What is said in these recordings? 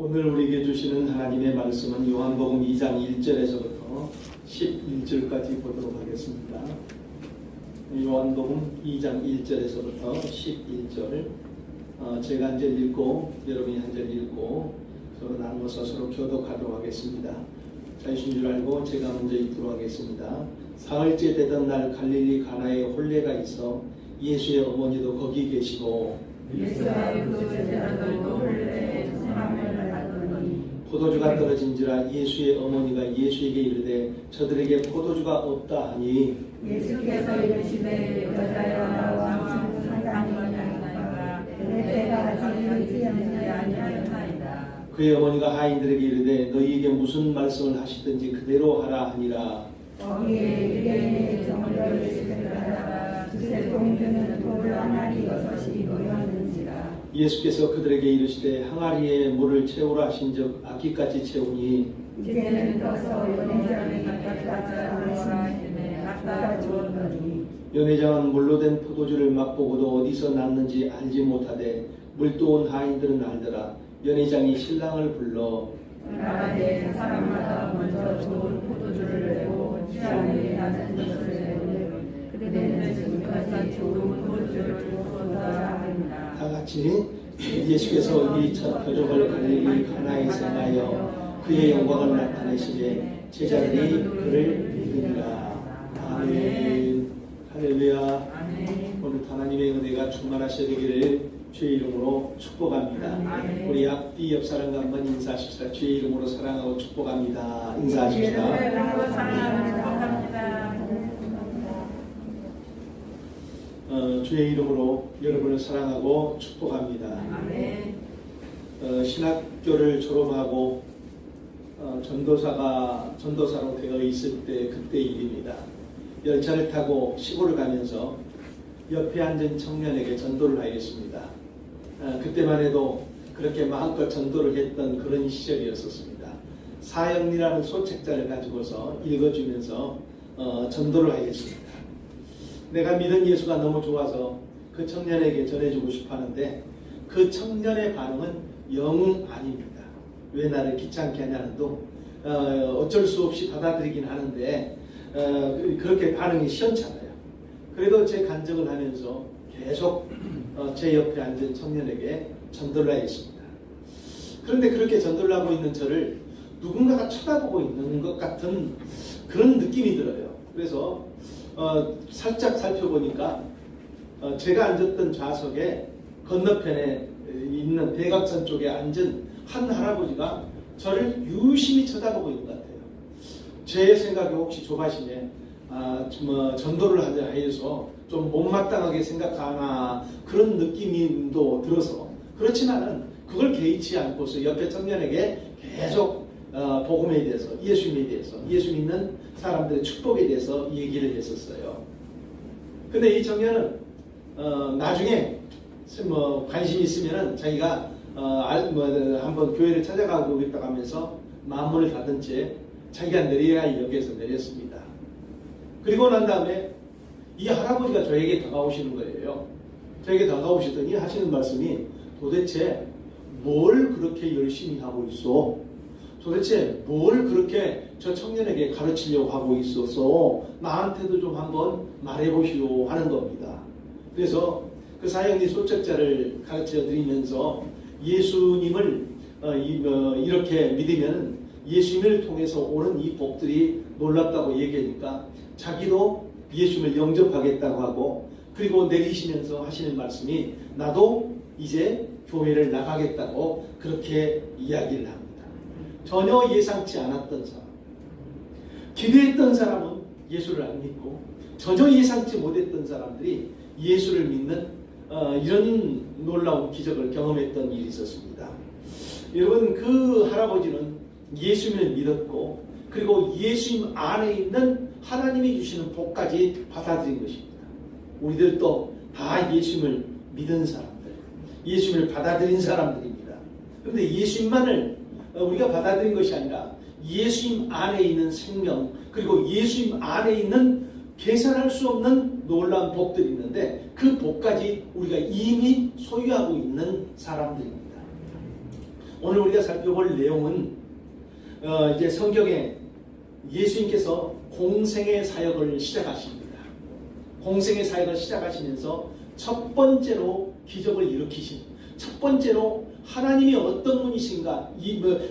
오늘 우리에게 주시는 하나님의 말씀은 요한복음 2장 1절에서부터 11절까지 보도록 하겠습니다. 요한복음 2장 1절에서부터 11절 제가 한 절 읽고 여러분이 한 절 읽고 서로 나누어서 서로 교독하도록 하겠습니다. 자유신 줄 알고 제가 먼저 읽도록 하겠습니다. 사흘째 되던 날 갈릴리 가나에 혼례가 있어 예수의 어머니도 거기 계시고 예수와 그 제자들도 혼례에 청함을 받으니 포도주가 떨어진지라 예수의 어머니가 예수에게 이르되 저들에게 포도주가 없다 하니 예수께서 이르시되 여자여 나와 무슨 상관이 있나이까 내 때가 아직 이르지 아니하였나이다. 그의 어머니가 하인들에게 이르되 너희에게 무슨 말씀을 하시든지 그대로 하라 하니라. 거기에 유대인의 정을 예수께서 두세 동주는 돌을 항아리 6이 놓였는지라. 예수께서 그들에게 이르시되 항아리에 물을 채우라 하신즉 아기까지 채우니 이제는 떠서 연회장에 갖다 하시니 갖다 주었더니 연회장은 물로 된 포도주를 맛보고도 어디서 났는지 알지 못하되 물도온 하인들은 알더라. 연회장이 신랑을 불러 나라에 사람마다 먼저 좋은 포도주를 내고 취향이 낮은 것을 내고 그대는 지금까지 좋은 포도주를 주었다 합니다. 다 같이 예수께서 이 첫 표적을 갈릴리 가나에서 행하여 그의 영광을 나타내시되 제자들이 그를 믿으니라. 아멘. 할렐루야. 오늘 하나님의 은혜가 충만하셔야 되기를 주의 이름으로 축복합니다. 우리 앞뒤 옆 사람과 한번 인사하십시다. 주의 이름으로 사랑하고 축복합니다. 인사하십시다. 주의 이름으로 여러분을 사랑하고 축복합니다. 신학교를 졸업하고 전도사로 되어 있을 때 그때 일입니다. 열차를 타고 시골을 가면서 옆에 앉은 청년에게 전도를 하였습니다. 그때만 해도 그렇게 마음껏 전도를 했던 그런 시절이었었습니다. 사형리라는 소책자를 가지고서 읽어주면서 전도를 하였습니다. 내가 믿은 예수가 너무 좋아서 그 청년에게 전해주고 싶어 하는데 그 청년의 반응은 영 아닙니다. 왜 나를 귀찮게 하냐는 둥 어쩔 수 없이 받아들이긴 하는데 그렇게 반응이 시원찮아요. 그래도 제 간증을 하면서 계속 제 옆에 앉은 청년에게 전도를 하였습니다. 그런데 그렇게 전도를 하고 있는 저를 누군가가 쳐다보고 있는 것 같은 그런 느낌이 들어요. 그래서 살짝 살펴보니까 제가 앉았던 좌석에 건너편에 있는 대각선 쪽에 앉은 한 할아버지가 저를 유심히 쳐다보고 있는 것 같아요. 제 생각에 혹시 조바심에 전도를 하여서 좀 못마땅하게 생각하나 그런 느낌도 들어서 그렇지만은 그걸 개의치 않고서 옆에 청년에게 계속 복음에 대해서 예수님에 대해서 예수 믿는 사람들의 축복에 대해서 얘기를 했었어요. 근데 이 청년은 나중에 관심이 있으면은 자기가 한번 교회를 찾아가고 있다고 하면서 마음문을 닫은 채 자기가 내려야 할 역에서 내렸습니다. 그리고 난 다음에 이 할아버지가 저에게 다가오시는 거예요. 저에게 다가오시더니 하시는 말씀이 도대체 뭘 그렇게 열심히 하고 있어? 도대체 뭘 그렇게 저 청년에게 가르치려고 하고 있어서 나한테도 좀 한번 말해보시오 하는 겁니다. 그래서 그 사형리 소책자를 가르쳐 드리면서 예수님을 이렇게 믿으면 예수님을 통해서 오는 이 복들이 놀랍다고 얘기하니까 자기도 예수님을 영접하겠다고 하고 그리고 내리시면서 하시는 말씀이 나도 이제 교회를 나가겠다고 그렇게 이야기를 합니다. 전혀 예상치 않았던 사람, 기대했던 사람은 예수를 안 믿고 전혀 예상치 못했던 사람들이 예수를 믿는 이런 놀라운 기적을 경험했던 일이 있었습니다. 여러분 그 할아버지는 예수님을 믿었고 그리고 예수님 안에 있는 하나님이 주시는 복까지 받아들인 것입니다. 우리들도 다 예수님을 믿은 사람들, 예수님을 받아들인 사람들입니다. 그런데 예수님만을 우리가 받아들인 것이 아니라 예수님 안에 있는 생명 그리고 예수님 안에 있는 계산할 수 없는 놀라운 복들이 있는데 그 복까지 우리가 이미 소유하고 있는 사람들입니다. 오늘 우리가 살펴볼 내용은 이제 성경에 예수님께서 공생의 사역을 시작하십니다. 공생의 사역을 시작하시면서 첫 번째로 기적을 일으키신, 첫 번째로 하나님이 어떤 분이신가,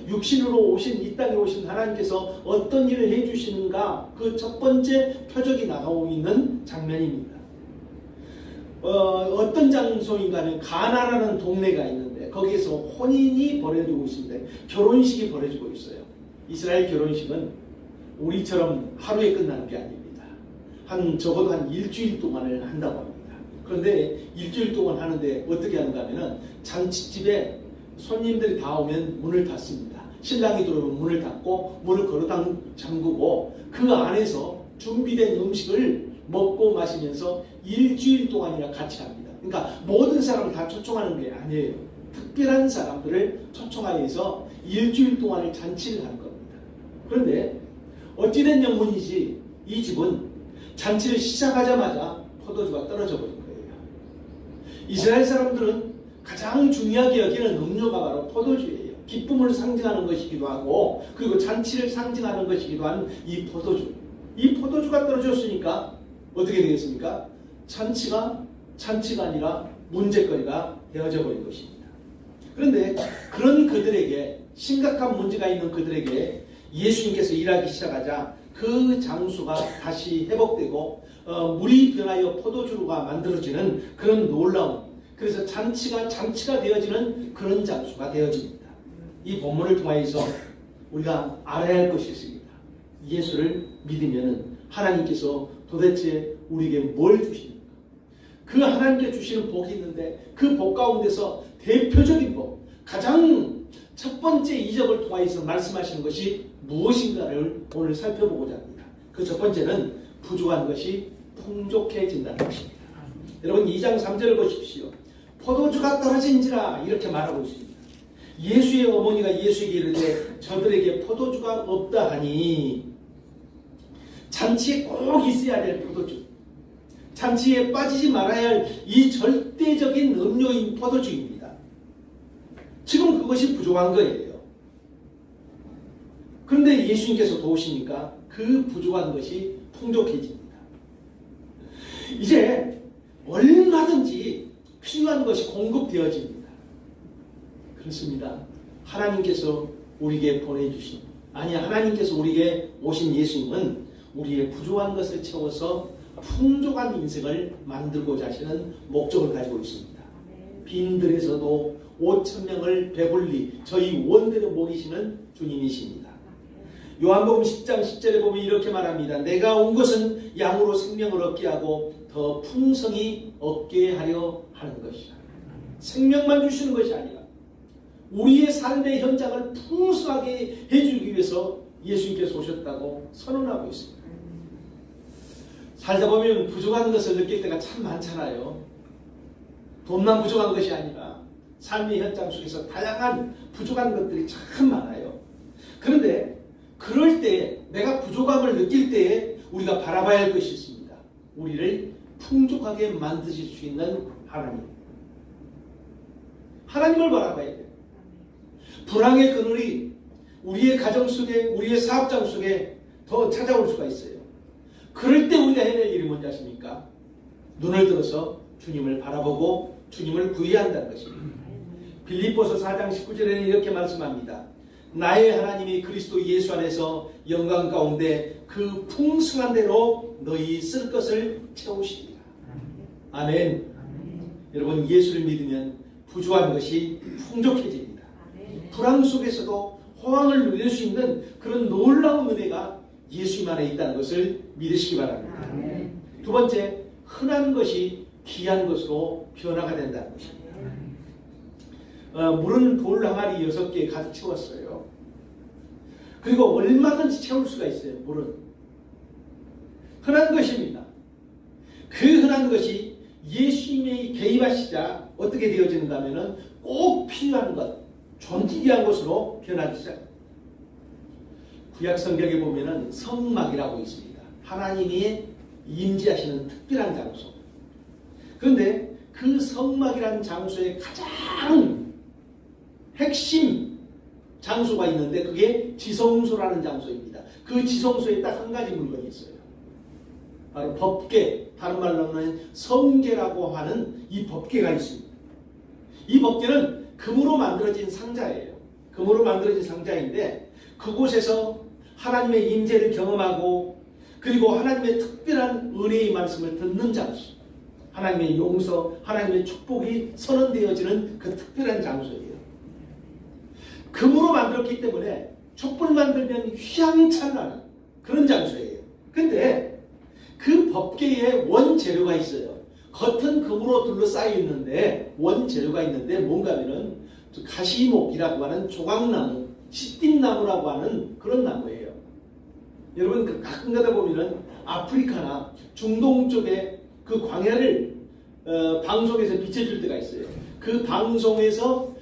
육신으로 오신, 이 땅에 오신 하나님께서 어떤 일을 해주시는가, 그 첫 번째 표적이 나가고 있는 장면입니다. 어떤 장소인가는 가나라는 동네가 있는데 거기에서 혼인이 벌어지고 있습니다. 결혼식이 벌어지고 있어요. 이스라엘 결혼식은 우리처럼 하루에 끝나는 게 아닙니다. 적어도 한 일주일 동안을 한다고 합니다. 그런데 일주일 동안 하는데 어떻게 하는가 하면은 잔치집에 손님들이 다 오면 문을 닫습니다. 신랑이 들어오면 문을 닫고 문을 걸어 잠그고 그 안에서 준비된 음식을 먹고 마시면서 일주일 동안이나 같이 합니다. 그러니까 모든 사람을 다 초청하는 게 아니에요. 특별한 사람들을 초청하여서 일주일 동안을 잔치를 하는 겁니다. 그런데 어찌된 영문이지 이 집은 잔치를 시작하자마자 포도주가 떨어져 버린 거예요. 이스라엘 사람들은 가장 중요하게 여기는 음료가 바로 포도주예요. 기쁨을 상징하는 것이기도 하고 그리고 잔치를 상징하는 것이기도 한 이 포도주. 이 포도주가 떨어졌으니까 어떻게 되겠습니까? 잔치가 아니라 문제거리가 되어져 버린 것입니다. 그런데 그런 그들에게, 심각한 문제가 있는 그들에게 예수님께서 일하기 시작하자 그 장수가 다시 회복되고 물이 변하여 포도주가 만들어지는 그런 놀라운, 그래서 잔치가 되어지는 그런 장수가 되어집니다. 이 본문을 통하여서 우리가 알아야 할 것이 있습니다. 예수를 믿으면 하나님께서 도대체 우리에게 뭘 주십니까? 그 하나님께 주시는 복이 있는데 그 복 가운데서 대표적인 복, 가장 첫 번째 이적을 통하여서 말씀하시는 것이 무엇인가를 오늘 살펴보고자 합니다. 그 첫 번째는 부족한 것이 풍족해진다는 것입니다. 여러분 2장 3절을 보십시오. 포도주가 떨어진지라 이렇게 말하고 있습니다. 예수의 어머니가 예수에게 이르되 저들에게 포도주가 없다 하니, 잔치에 꼭 있어야 될 포도주, 잔치에 빠지지 말아야 할 이 절대적인 음료인 포도주입니다. 지금 그것이 부족한 거예요. 그런데 예수님께서 도우시니까 그 부족한 것이 풍족해집니다. 이제 얼마든지 필요한 것이 공급되어집니다. 그렇습니다. 하나님께서 우리에게 보내주신, 하나님께서 우리에게 오신 예수님은 우리의 부족한 것을 채워서 풍족한 인생을 만들고자 하시는 목적을 가지고 있습니다. 빈들에서도 5,000명을 배불리 저희 원대로 먹이시는 주님이십니다. 요한복음 10장 10절에 보면 이렇게 말합니다. 내가 온 것은 양으로 생명을 얻게 하고 더 풍성히 얻게 하려 하는 것이다. 생명만 주시는 것이 아니라 우리의 삶의 현장을 풍성하게 해주기 위해서 예수님께서 오셨다고 선언하고 있습니다. 살다 보면 부족한 것을 느낄 때가 참 많잖아요. 돈만 부족한 것이 아니라 삶의 현장 속에서 다양한 부족한 것들이 참 많아요. 그런데 그럴 때, 내가 부족함을 느낄 때에 우리가 바라봐야 할 것이 있습니다. 우리를 풍족하게 만드실 수 있는 하나님. 하나님을 바라봐야 돼요. 불황의 그늘이 우리의 가정 속에, 우리의 사업장 속에 더 찾아올 수가 있어요. 그럴 때 우리가 해낼 일이 뭔지 아십니까? 눈을 들어서 주님을 바라보고 주님을 구해야 한다는 것입니다. 빌립보서 4장 19절에는 이렇게 말씀합니다. 나의 하나님이 그리스도 예수 안에서 영광 가운데 그 풍성한 대로 너희 쓸 것을 채우시리라. 아멘. 여러분, 예수를 믿으면 부족한 것이 풍족해집니다. 불황 속에서도 호황을 누릴 수 있는 그런 놀라운 은혜가 예수님 안에 있다는 것을 믿으시기 바랍니다. 두 번째, 흔한 것이 귀한 것으로 변화가 된다는 것입니다. 물은 돌 항아리 6개 가득 채웠어요. 그리고 얼마든지 채울 수가 있어요. 물은 흔한 것입니다. 그 흔한 것이 예수님이 개입하시자 어떻게 되어지는가 하면은 꼭 필요한 것, 존귀한 것으로 변하기 시작합니다. 구약 성경에 보면은 성막이라고 있습니다. 하나님이 임재하시는 특별한 장소. 그런데 그 성막이라는 장소의 가장 핵심 장소가 있는데 그게 지성소라는 장소입니다. 그 지성소에 딱 한 가지 물건이 있어요. 바로 법궤, 다른 말로는 성궤라고 하는 이 법궤가 있습니다. 이 법궤는 금으로 만들어진 상자예요. 금으로 만들어진 상자인데 그곳에서 하나님의 임재를 경험하고 그리고 하나님의 특별한 은혜의 말씀을 듣는 장소, 하나님의 용서, 하나님의 축복이 선언되어지는 그 특별한 장소예요. 금으로 만들었기 때문에 촛불만 들면 휘황찬란한 그런 장소예요. 근데 그 법궤에 원재료가 있어요. 겉은 금으로 둘러싸여 있는데 원재료가 있는데 뭔가 하면은 가시목이라고 하는 조각나무, 시띠나무라고 하는 그런 나무예요. 여러분 가끔 가다 보면은 아프리카나 중동 쪽에 그 광야를 방송에서 비춰줄 때가 있어요. 그 방송에서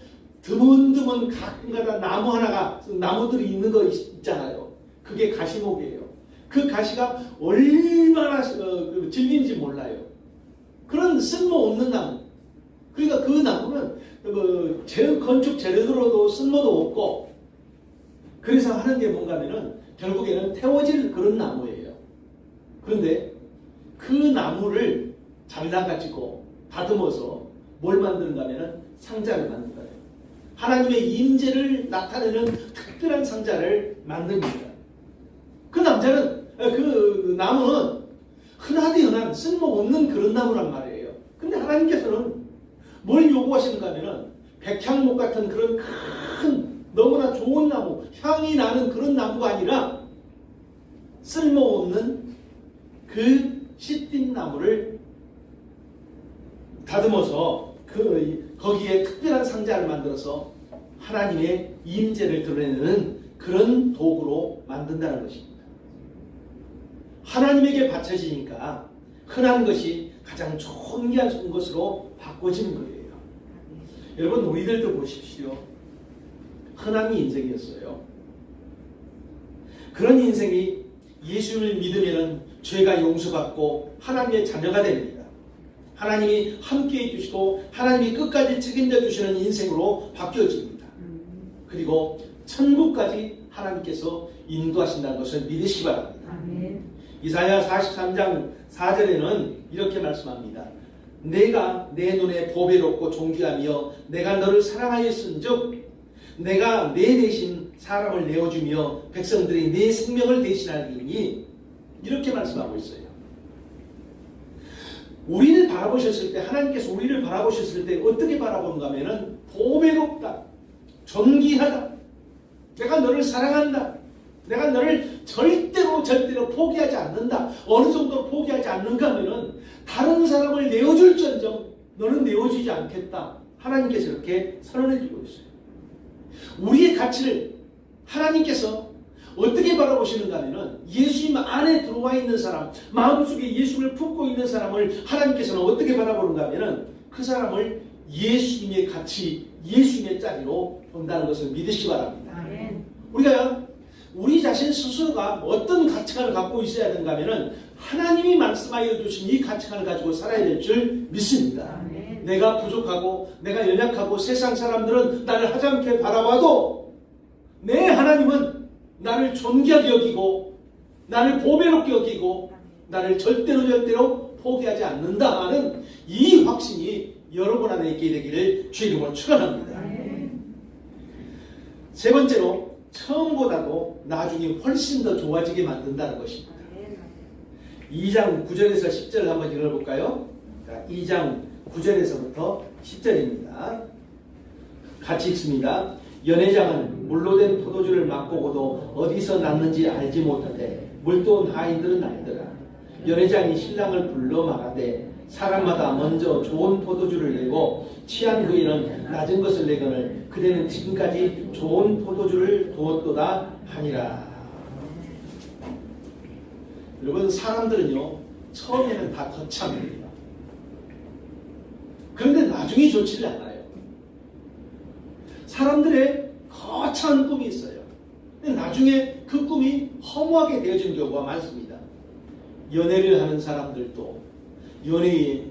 드문드문 가끔가다 나무 하나가 나무들이 있는 거 있잖아요. 그게 가시목이에요. 그 가시가 얼마나 질긴지 몰라요. 그런 쓸모없는 나무. 그러니까 그 나무는 건축 재료로도 쓸모도 없고 그래서 하는 게 뭔가 하면은 결국에는 태워질 그런 나무예요. 그런데 그 나무를 잘라가지고 다듬어서 뭘 만드는가 하면은 상자를 만든 거예요. 하나님의 임재를 나타내는 특별한 상자를 만듭니다. 그 나무는 흔하디 흔한 쓸모없는 그런 나무란 말이에요. 근데 하나님께서는 뭘 요구하시는가 하면은 백향목 같은 그런 큰 너무나 좋은 나무, 향이 나는 그런 나무가 아니라 쓸모없는 그 시띠 나무를 다듬어서 거기에 특별한 상자를 만들어서 하나님의 임재를 드러내는 그런 도구로 만든다는 것입니다. 하나님에게 바쳐지니까 흔한 것이 가장 존귀한 것으로 바꿔지는 거예요. 여러분 우리들도 보십시오. 흔함이 인생이었어요. 그런 인생이 예수를 믿으면 죄가 용서받고 하나님의 자녀가 됩니다. 하나님이 함께해 주시고 하나님이 끝까지 책임져 주시는 인생으로 바뀌어집니다. 그리고 천국까지 하나님께서 인도하신다는 것을 믿으시기 바랍니다. 아멘. 이사야 43장 4절에는 이렇게 말씀합니다. 내가 내 눈에 보배롭고 존귀하며 내가 너를 사랑하였은즉 내가 내 대신 사람을 내어주며 백성들이 내 생명을 대신하리니 이렇게 말씀하고 있어요. 우리를 바라보셨을 때 하나님께서 우리를 바라보셨을 때 어떻게 바라보는가 하면은 보배롭다, 존귀하다, 내가 너를 사랑한다, 내가 너를 절대로 포기하지 않는다. 어느 정도로 포기하지 않는가 하면은 다른 사람을 내어줄지언정 너는 내어주지 않겠다. 하나님께서 이렇게 선언해주고 있어요. 우리의 가치를 하나님께서 어떻게 바라보시는가 하면은 예수님 안에 들어와 있는 사람, 마음속에 예수를 품고 있는 사람을 하나님께서는 어떻게 바라보는가 하면은 그 사람을 예수님의 가치, 예수님의 자리로 본다는 것을 믿으시기 바랍니다. 아멘. 우리가 우리 자신 스스로가 어떤 가치관을 갖고 있어야 되는가 하면은 하나님이 말씀하여 주신 이 가치관을 가지고 살아야 될 줄 믿습니다. 아멘. 내가 부족하고 내가 연약하고 세상 사람들은 나를 하찮게 바라봐도 내 하나님은 나를 존귀하게 여기고 나를 보배롭게 여기고 나를 절대로 포기하지 않는다 하는 이 확신이 여러분 안에 있게 되기를 주의 이름으로 축원합니다. 아멘. 세 번째로 처음보다도 나중에 훨씬 더 좋아지게 만든다는 것입니다. 2장 9절에서 10절을 한번 읽어볼까요? 2장 9절에서부터 10절입니다. 같이 읽습니다. 연회장은 물로 된 포도주를 맛보고도 어디서 났는지 알지 못하되 물도온 하인들은 알더라. 연회장이 신랑을 불러 말하되 사람마다 먼저 좋은 포도주를 내고 취한 후에는 낮은 것을 내거늘 그대는 지금까지 좋은 포도주를 두었도다 하니라. 여러분 사람들은요 처음에는 다 거창합니다. 그런데 나중에 좋지를 않아요. 사람들의 거창한 꿈이 있어요. 근데 나중에 그 꿈이 허무하게 되어지는 경우가 많습니다. 연애를 하는 사람들도 연애에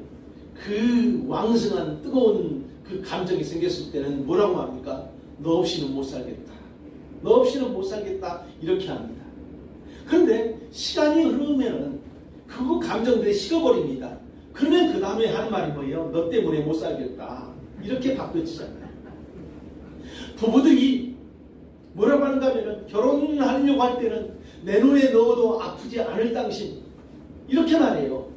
그 왕성한 뜨거운 그 감정이 생겼을 때는 뭐라고 합니까? 너 없이는 못 살겠다. 너 없이는 못 살겠다. 이렇게 합니다. 그런데 시간이 흐르면은 그 감정들이 식어버립니다. 그러면 그 다음에 하는 말이 뭐예요? 너 때문에 못 살겠다. 이렇게 바뀌어지잖아요. 부부들이 뭐라고 하는가 하면은 결혼하려고 할 때는 내 눈에 넣어도 아프지 않을 당신. 이렇게 말해요.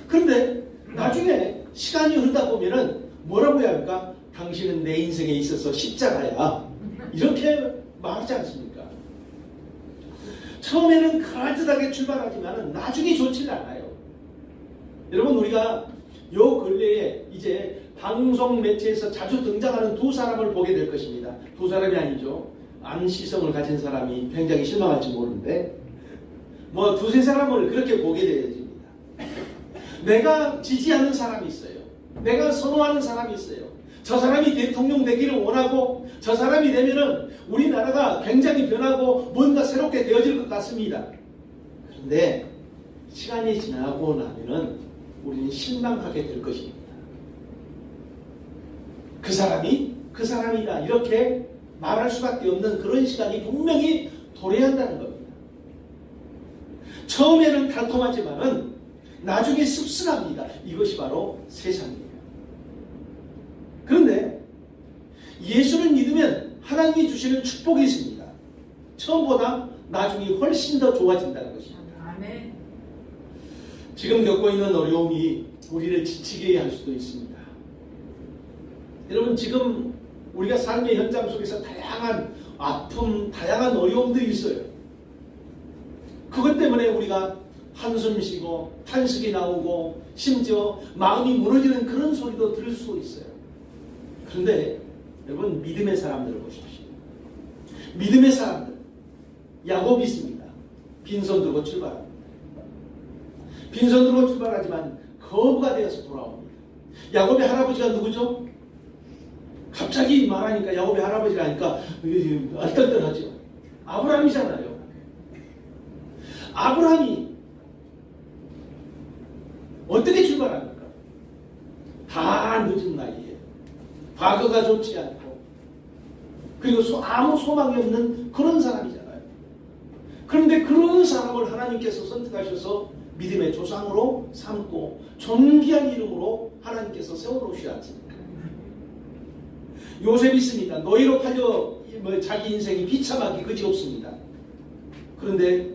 그런데 나중에 시간이 흐르다 보면은 뭐라고 해야 할까? 당신은 내 인생에 있어서 십자가야. 이렇게 말하지 않습니까? 처음에는 그럴듯하게 출발하지만 나중에 좋지는 않아요. 여러분, 우리가 요 근래에 이제 방송 매체에서 자주 등장하는 두 사람을 보게 될 것입니다. 두 사람이 아니죠. 안시성을 가진 사람이 굉장히 실망할지 모르는데 뭐 두세 사람을 그렇게 보게 되어집니다. 내가 지지하는 사람이 있어요. 내가 선호하는 사람이 있어요. 저 사람이 대통령 되기를 원하고 저 사람이 되면은 우리나라가 굉장히 변하고 뭔가 새롭게 되어질 것 같습니다. 그런데 시간이 지나고 나면은 우리는 실망하게 될 것입니다. 그 사람이 그 사람이다 이렇게 말할 수밖에 없는 그런 시간이 분명히 도래한다는 겁니다. 처음에는 달콤하지만은 나중에 씁쓸합니다. 이것이 바로 세상이에요. 그런데 예수를 믿으면 하나님이 주시는 축복이 있습니다. 처음보다 나중에 훨씬 더 좋아진다는 것입니다. 아멘. 지금 겪고 있는 어려움이 우리를 지치게 할 수도 있습니다. 여러분, 지금 우리가 삶의 현장 속에서 다양한 아픔, 다양한 어려움들이 있어요. 그것 때문에 우리가 한숨 쉬고 탄식이 나오고 심지어 마음이 무너지는 그런 소리도 들을 수 있어요. 그런데 여러분, 믿음의 사람들을 보십시오. 믿음의 사람들, 야곱이 있습니다. 빈손 들고 출발합니다. 빈손 들고 출발하지만 거부가 되어서 돌아옵니다. 야곱의 할아버지가 누구죠? 갑자기 말하니까 야곱의 할아버지라니까 얼떨떨하죠. 아브라함이잖아요. 아브라함이 어떻게 출발합니까? 다 늦은 나이에 과거가 좋지 않고 그리고 아무 소망이 없는 그런 사람이잖아요. 그런데 그런 사람을 하나님께서 선택하셔서 믿음의 조상으로 삼고 존귀한 이름으로 하나님께서 세워놓으시지 않습니까? 요셉이 있습니다. 노예로 팔려 자기 인생이 비참하기 그지없습니다. 그런데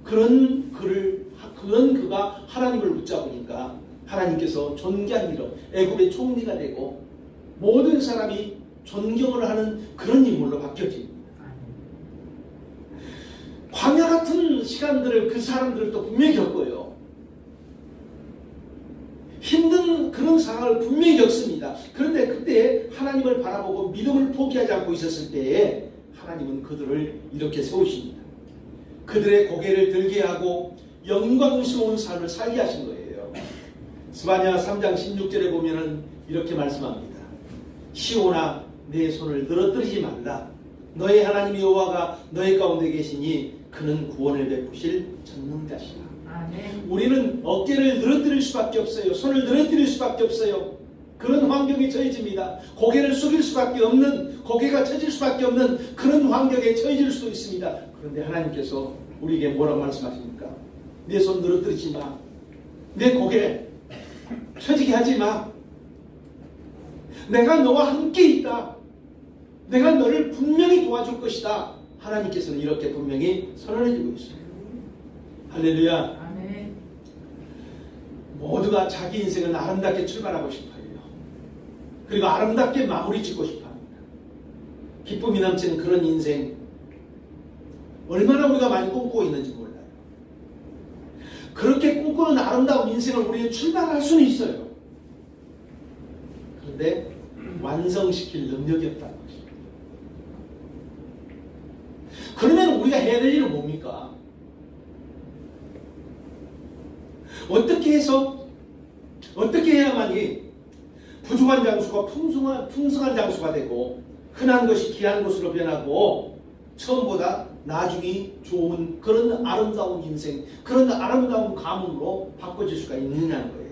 그런 그가 하나님을 붙잡으니까 하나님께서 존귀한 이름, 애굽의 총리가 되고 모든 사람이 존경을 하는 그런 인물로 바뀌어집니다. 광야 같은 시간들을 그 사람들도 분명히 겪어요. 힘든 그런 상황을 분명히 겪습니다. 그런데 그때 하나님을 바라보고 믿음을 포기하지 않고 있었을 때에 하나님은 그들을 이렇게 세우십니다. 그들의 고개를 들게 하고 영광스러운 삶을 살게 하신 거예요. 스바냐 3장 16절에 보면은 이렇게 말씀합니다. 시온아, 내 손을 늘어뜨리지 말라. 너의 하나님 여호와가 너의 가운데 계시니 그는 구원을 베푸실 전능자시라. 아멘. 우리는 어깨를 늘어뜨릴 수밖에 없어요. 손을 늘어뜨릴 수밖에 없어요. 그런 환경에 처해집니다. 고개를 숙일 수밖에 없는, 고개가 처질 수밖에 없는 그런 환경에 처해질 수도 있습니다. 그런데 하나님께서 우리에게 뭐라고 말씀하십니까? 내 손 늘어뜨리지 마. 내 고개 처지게 하지 마. 내가 너와 함께 있다. 내가 너를 분명히 도와줄 것이다. 하나님께서는 이렇게 분명히 선언해주고 있어요. 할렐루야. 아멘. 모두가 자기 인생을 아름답게 출발하고 싶어요. 그리고 아름답게 마무리 짓고 싶어 합니다. 기쁨이 넘치는 그런 인생, 얼마나 우리가 많이 꿈꾸고 있는지 몰라요. 그렇게 꿈꾸는 아름다운 인생을 우리는 출발할 수는 있어요. 그런데 완성시킬 능력이 없다는 것입니다. 그러면 우리가 해야 될 일은 뭡니까? 어떻게 해야만이 부족한 장수가 풍성한 장수가 되고 흔한 것이 귀한 것으로 변하고 처음보다 나중이 좋은 그런 아름다운 인생, 그런 아름다운 가문으로 바꿔질 수가 있느냐는 거예요.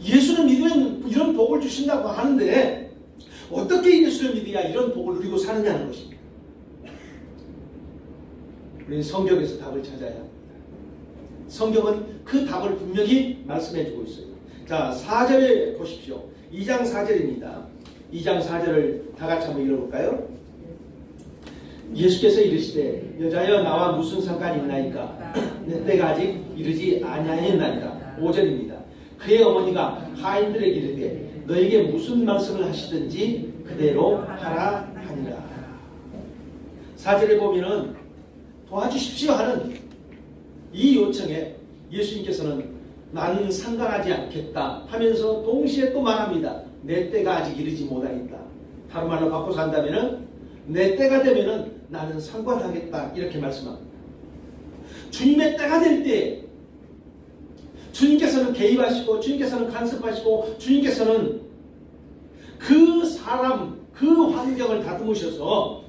예수는 믿으면 이런 복을 주신다고 하는데 어떻게 예수를 믿어야 이런 복을 누리고 사느냐는 것입니다. 우리는 성경에서 답을 찾아야 합니다. 성경은 그 답을 분명히 말씀해 주고 있어요. 자, 4절에 보십시오. 2장 4절입니다. 2장 4절을 다 같이 한번 읽어볼까요? 예수께서 이르시되 여자여 나와 무슨 상관이 있나이까? 내 때가 아직 이르지 아니하였나이다. 5절입니다. 그의 어머니가 하인들에게 이르되 너에게 무슨 말씀을 하시든지 그대로 하라 하니라. 4절에 보면은 도와주십시오 하는 이 요청에 예수님께서는 나는 상관하지 않겠다 하면서 동시에 또 말합니다. 내 때가 아직 이르지 못하겠다. 다른 말로 바꿔서 한다면은 내 때가 되면은 나는 상관하겠다 이렇게 말씀합니다. 주님의 때가 될 때 주님께서는 개입하시고 주님께서는 간섭하시고 주님께서는 그 사람 그 환경을 다듬으셔서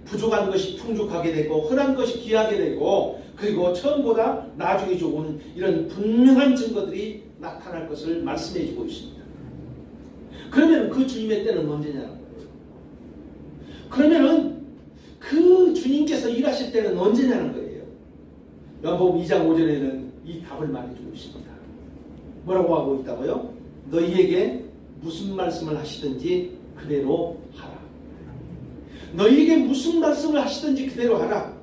부족한 것이 풍족하게 되고 흔한 것이 귀하게 되고 그리고 처음보다 나중에 좋은 이런 분명한 증거들이 나타날 것을 말씀해 주고 있습니다. 그러면 그 주님의 때는 언제냐는 거예요. 그러면은 그 주님께서 일하실 때는 언제냐는 거예요. 요한복음 2장 5절에는 이 답을 말해주고 있습니다. 뭐라고 하고 있다고요? 너희에게 무슨 말씀을 하시든지 그대로 하라. 너희에게 무슨 말씀을 하시든지 그대로 하라.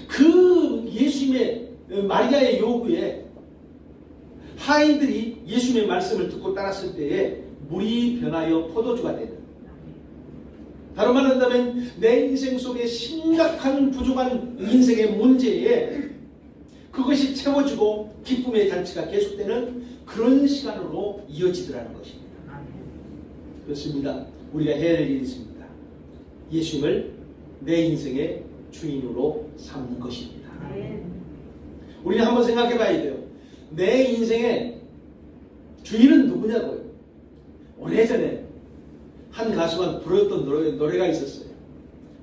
그 예수님의 마리아의 요구에 하인들이 예수님의 말씀을 듣고 따랐을 때에 물이 변하여 포도주가 되는, 다른 말로 한다면 내 인생 속에 심각한 부족한 인생의 문제에 그것이 채워지고 기쁨의 잔치가 계속되는 그런 시간으로 이어지더라는 것입니다. 그렇습니다. 우리가 해야 할 일이 있습니다. 예수님을 내 인생의 주인으로 삼는 것입니다. 우리는 한번 생각해 봐야 돼요. 내 인생의 주인은 누구냐고요. 오래전에 한 가수가 불렀던 노래가 있었어요.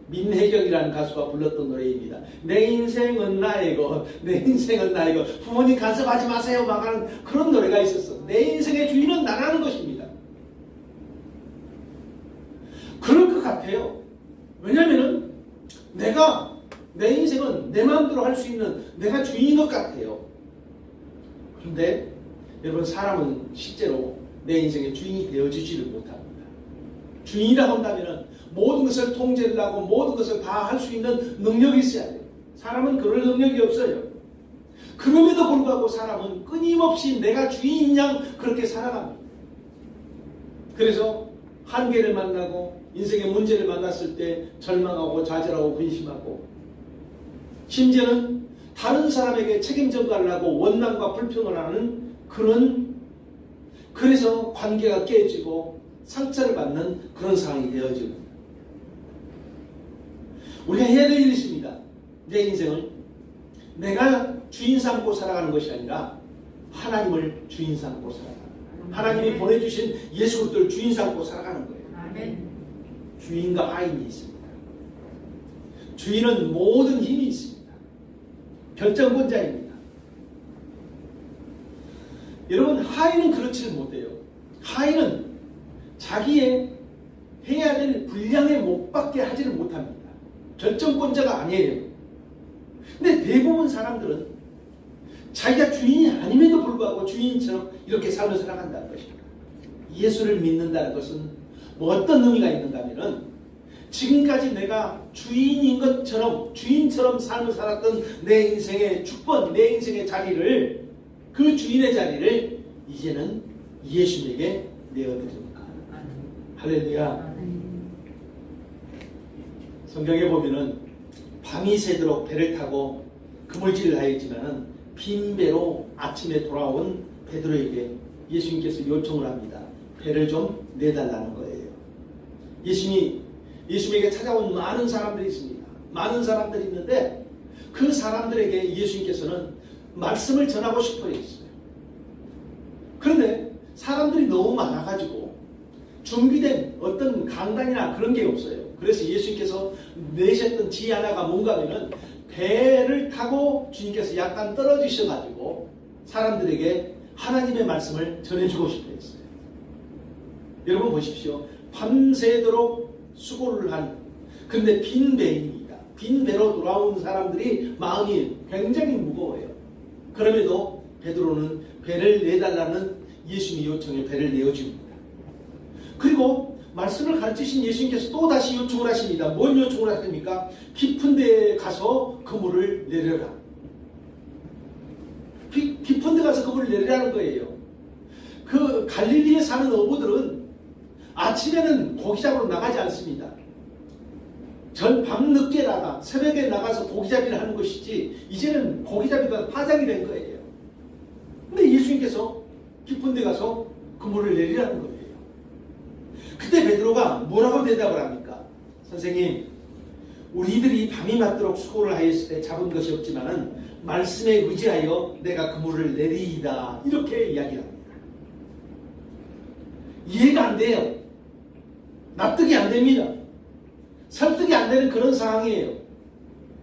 민혜경이라는 가수가 불렀던 노래입니다. 내 인생은 나의 것, 내 인생은 나의 것, 부모님 간섭하지 마세요 막 하는 그런 노래가 있었어. 내 인생의 주인은 나라는 것입니다. 그럴 것 같아요. 왜냐면은 내 인생은 내 마음대로 할 수 있는 내가 주인인 것 같아요. 그런데 여러분, 사람은 실제로 내 인생의 주인이 되어지지를 못합니다. 주인이라고 한다면 모든 것을 통제를 하고 모든 것을 다 할 수 있는 능력이 있어야 돼요. 사람은 그럴 능력이 없어요. 그럼에도 불구하고 사람은 끊임없이 내가 주인인 양 그렇게 살아갑니다. 그래서 한계를 만나고 인생의 문제를 만났을 때 절망하고 좌절하고 근심하고, 심지어는 다른 사람에게 책임져 가려고 원망과 불평을 하는 그래서 관계가 깨지고 상처를 받는 그런 상황이 되어지고, 우리가 해야 될 일이 있습니다. 내 인생을 내가 주인 삼고 살아가는 것이 아니라 하나님을 주인 삼고 살아가는 거예요. 하나님이 보내주신 예수 그리스도를 주인 삼고 살아가는 거예요. 아멘. 주인과 하인이 있습니다. 주인은 모든 힘이 있습니다. 결정권자입니다. 여러분, 하인은 그렇지는 못해요. 하인은 자기의 해야 될 분량에 못 받게 하지를 못합니다. 결정권자가 아니에요. 근데 대부분 사람들은 자기가 주인이 아님에도 불구하고 주인처럼 이렇게 삶을 살아간다는 것입니다. 예수를 믿는다는 것은 뭐 어떤 의미가 있는가 하면은 지금까지 내가 주인인 것처럼 주인처럼 삶을 살았던 내 인생의 주권, 내 인생의 자리를, 그 주인의 자리를 이제는 예수님에게 내어드립니다. 할렐루야. 성경에 보면은 밤이 새도록 배를 타고 그물질을 하였지만은 빈 배로 아침에 돌아온 베드로에게 예수님께서 요청을 합니다. 배를 좀 내달라는 거예요. 예수님에게 찾아온 많은 사람들이 있습니다. 많은 사람들이 있는데 그 사람들에게 예수님께서는 말씀을 전하고 싶어 했어요. 그런데 사람들이 너무 많아가지고 준비된 어떤 강단이나 그런 게 없어요. 그래서 예수님께서 내셨던 지혜 하나가 뭔가 하면은 배를 타고 주님께서 약간 떨어지셔가지고 사람들에게 하나님의 말씀을 전해주고 싶어 했어요. 여러분 보십시오. 밤새도록 수고를 한, 근데 빈 배입니다. 빈 배로 돌아온 사람들이 마음이 굉장히 무거워요. 그럼에도 베드로는 배를 내달라는 예수님의 요청에 배를 내어줍니다. 그리고 말씀을 가르치신 예수님께서 또 다시 요청을 하십니다. 뭔 요청을 하십니까? 깊은 데에 가서 그물을 내려라. 깊은 데 가서 그물을 내리라는 거예요. 그 갈릴리에 사는 어부들은 아침에는 고기 잡으러 나가지 않습니다. 전 밤늦게 나가 새벽에 나가서 고기잡이를 하는 것이지 이제는 고기잡이가 파장이 된 거예요. 근데 예수님께서 깊은 데 가서 그물을 내리라는 거예요. 그때 베드로가 뭐라고 대답을 합니까? 선생님, 우리들이 밤이 맞도록 수고를 하였을 때 잡은 것이 없지만은 말씀에 의지하여 내가 그물을 내리이다. 이렇게 이야기합니다. 이해가 안 돼요. 납득이 안 됩니다. 설득이 안 되는 그런 상황이에요.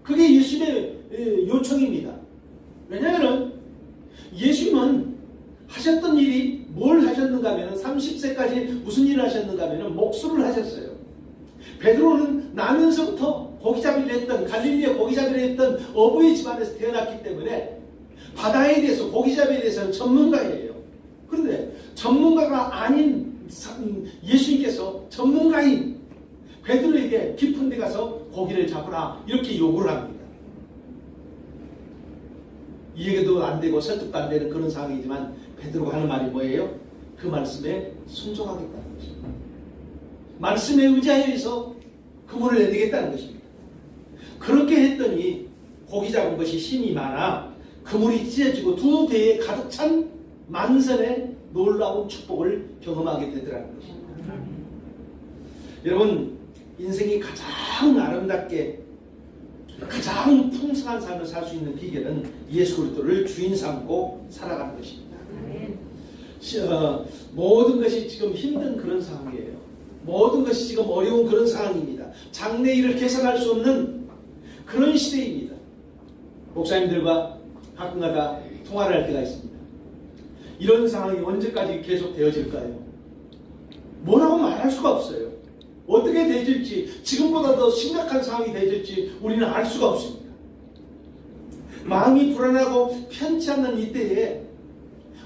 그게 예수님의 요청입니다. 왜냐하면 예수님은 하셨던 일이 뭘 하셨는가 하면 30세까지 무슨 일을 하셨는가 하면 목수를 하셨어요. 베드로는 나면서부터 고기잡이를 했던, 갈릴리에 고기잡이를 했던 어부의 집안에서 태어났기 때문에 바다에 대해서, 고기잡이에 대해서는 전문가예요. 그런데 전문가가 아닌 예수님께서 전문가인 베드로에게 깊은 데 가서 고기를 잡으라 이렇게 요구를 합니다. 이해도 안 되고 설득도 안 되는 그런 상황이지만 베드로가 하는 말이 뭐예요? 그 말씀에 순종하겠다는 것입니다. 말씀에 의지하여서 그물을 내리겠다는 것입니다. 그렇게 했더니 고기 잡은 것이 힘이 많아 그물이 찢어지고 두 배에 가득 찬 만선의 놀라운 축복을 경험하게 되더라는 것입니다. 여러분, 인생이 가장 아름답게 가장 풍성한 삶을 살 수 있는 비결은 예수 그리스도를 주인 삼고 살아가는 것입니다. 모든 것이 지금 힘든 그런 상황이에요. 모든 것이 지금 어려운 그런 상황입니다. 장래일을 계산할 수 없는 그런 시대입니다. 목사님들과 가끔가다 통화를 할 때가 있습니다. 이런 상황이 언제까지 계속 되어질까요? 뭐라고 말할 수가 없어요. 어떻게 되질지, 지금보다 더 심각한 상황이 되질지 우리는 알 수가 없습니다. 마음이 불안하고 편치 않는 이때에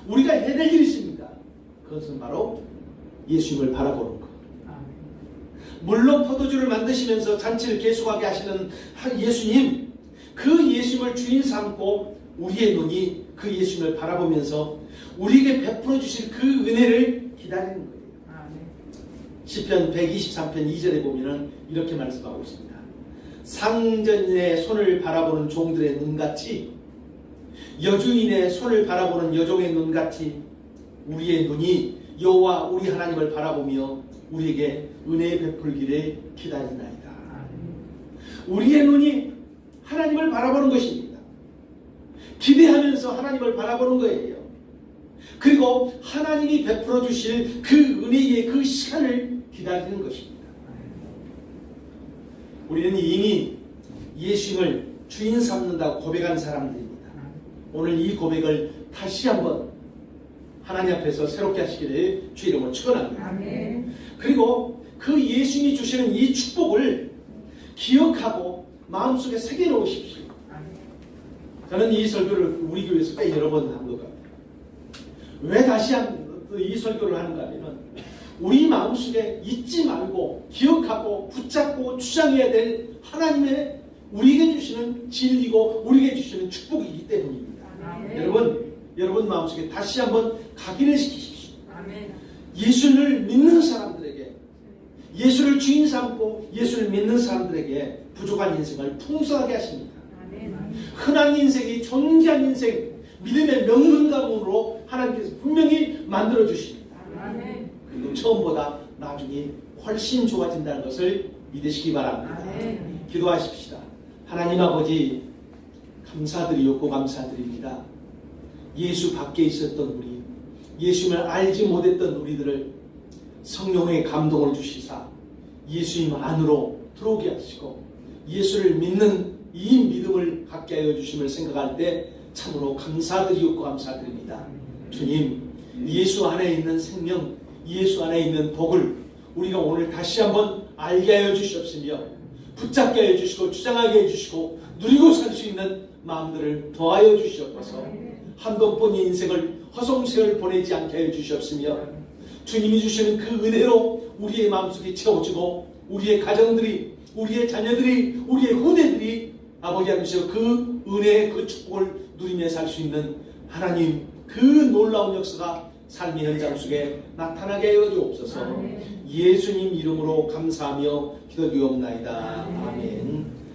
우리가 해야 될 일이 있습니다. 그것은 바로 예수님을 바라보는 것. 물로 포도주를 만드시면서 잔치를 계속하게 하시는 예수님, 그 예수님을 주인 삼고 우리의 눈이 그 예수님을 바라보면서 우리에게 베풀어 주실 그 은혜를 기다리는 거예요. 시편 123편 2절에 보면은 이렇게 말씀하고 있습니다. 상전의 손을 바라보는 종들의 눈같이, 여주인의 손을 바라보는 여종의 눈같이 우리의 눈이 여호와 우리 하나님을 바라보며 우리에게 은혜 베풀기를 기다리나이다. 우리의 눈이 하나님을 바라보는 것입니다. 기대하면서 하나님을 바라보는 거예요. 그리고 하나님이 베풀어 주실 그 은혜의 그 시간을 기다리는 것입니다. 우리는 이미 예수님을 주인 삼는다고 고백한 사람들입니다. 오늘 이 고백을 다시 한번 하나님 앞에서 새롭게 하시기를 주 이름으로 축원합니다. 그리고 그 예수님이 주시는 이 축복을 기억하고 마음속에 새겨놓으십시오. 저는 이 설교를 우리 교회에서 여러 번 한 것 같아요. 왜 다시 이 설교를 하는가 하면 우리 마음속에 잊지 말고 기억하고 붙잡고 주장해야 될 하나님의 우리에게 주시는 진리고 우리에게 주시는 축복이기 때문입니다. 여러분 마음속에 다시 한번 각인을 시키십시오. 예수를 믿는 사람들에게, 예수를 주인 삼고 예수를 믿는 사람들에게 부족한 인생을 풍성하게 하십니다. 흔한 인생이 존귀한 인생, 믿음의 명문가문으로 하나님께서 분명히 만들어 주십니다. 그리고 처음보다 나중에 훨씬 좋아진다는 것을 믿으시기 바랍니다. 기도하십시다. 하나님 아버지, 감사드리옵고 감사드립니다. 예수 밖에 있었던 우리, 예수님을 알지 못했던 우리들을 성령의 감동을 주시사 예수님 안으로 들어오게 하시고 예수를 믿는 이 믿음을 갖게 하여 주심을 생각할 때 참으로 감사드리옵고 감사드립니다. 주님, 예수 안에 있는 생명, 예수 안에 있는 복을 우리가 오늘 다시 한번 알게 하여 주시옵시며 붙잡게 하여 주시고 주장하게 해 주시고 누리고 살 수 있는 마음들을 더하여 주시옵소서. 한 번뿐인 인생을 허송세월 보내지 않게 하여 주시옵시며 주님이 주시는 그 은혜로 우리의 마음속이 채워지고 우리의 가정들이, 우리의 자녀들이, 우리의 후대들이 아버지 하나님께서 그 은혜의 그 축복을 누리며 살 수 있는 하나님 그 놀라운 역사가 삶의 현장 속에 나타나게 하여 주옵소서. 예수님 이름으로 감사하며 기도드리옵나이다. 아멘.